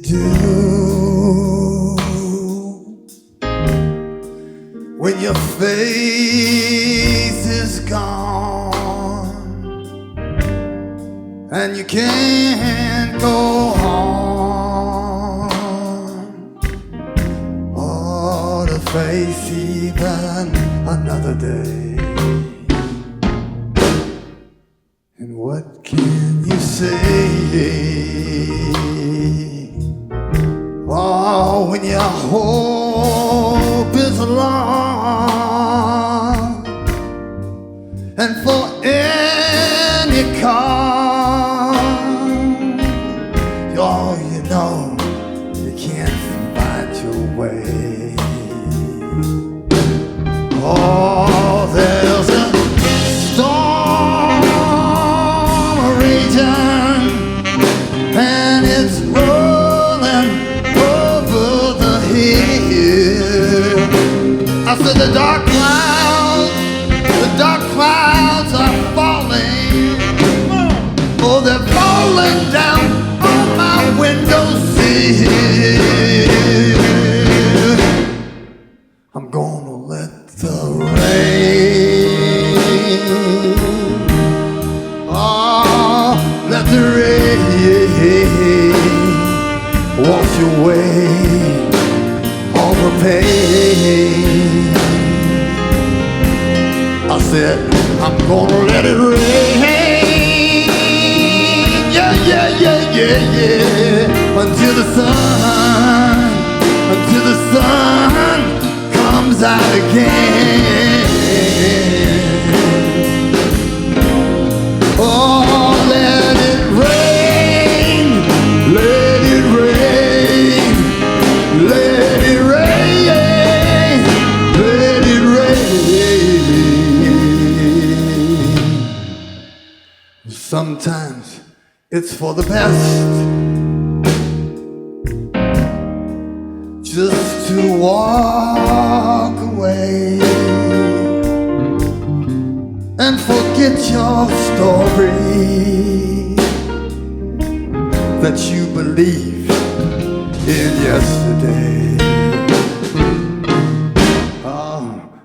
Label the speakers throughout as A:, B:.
A: do when your faith is gone and you can't go on or to face even another day? And what can you say? Oh, when your hope is lost, and for any cause, oh, you know you can't find your way. Oh, there's a storm raging, and it's rolling over the hill. I said the dark clouds are falling. Oh, they're falling down on my windowsill. I'm gonna let the rain, oh, let the rain wash away all the pain. I said, I'm gonna let it rain, yeah, yeah, yeah, yeah, yeah, until the sun comes out again. Oh, let it rain, let it rain, let it rain, let it rain. Sometimes it's for the best just to walk away and forget your story that you believed in yesterday. Oh,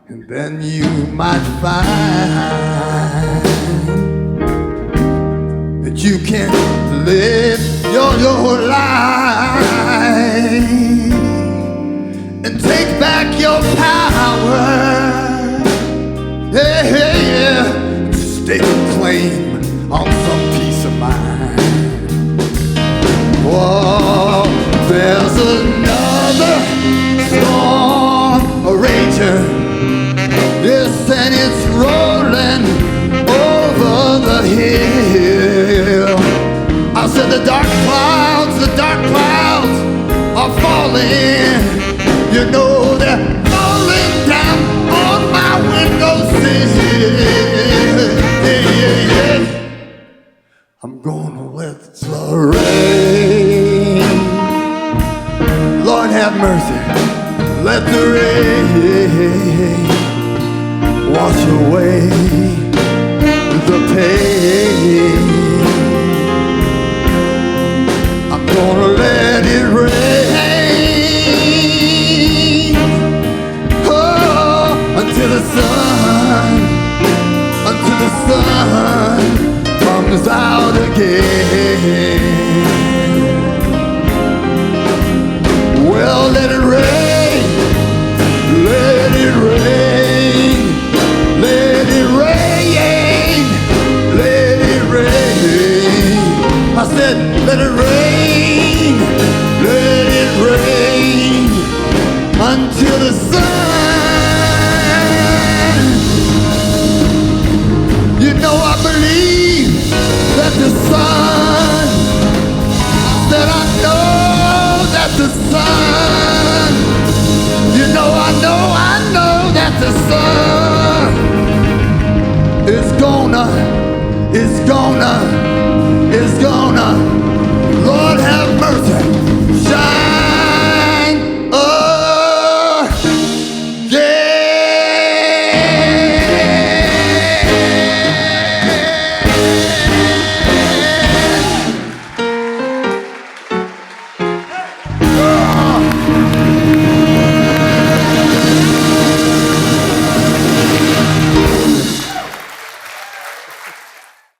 A: and then you might find that you can't live your life and take back your power. Yeah, yeah, yeah. Stake a claim on some peace of mind. Whoa, there's another storm raging. Yes, and it's rolling over the hill. I said the dark clouds are falling. You know they're falling down on my windowsill. Yeah, yeah, yeah. I'm gonna let the rain, Lord have mercy, let the rain wash away the pain. I'm gonna let it rain, oh, until the sun comes out again. Well, let it rain, let it rain, let it rain, let it rain. I said, let it rain, let it rain, until the sun. You know I believe that the sun, that I know that the sun, you know I know that the sun is gonna, Lord have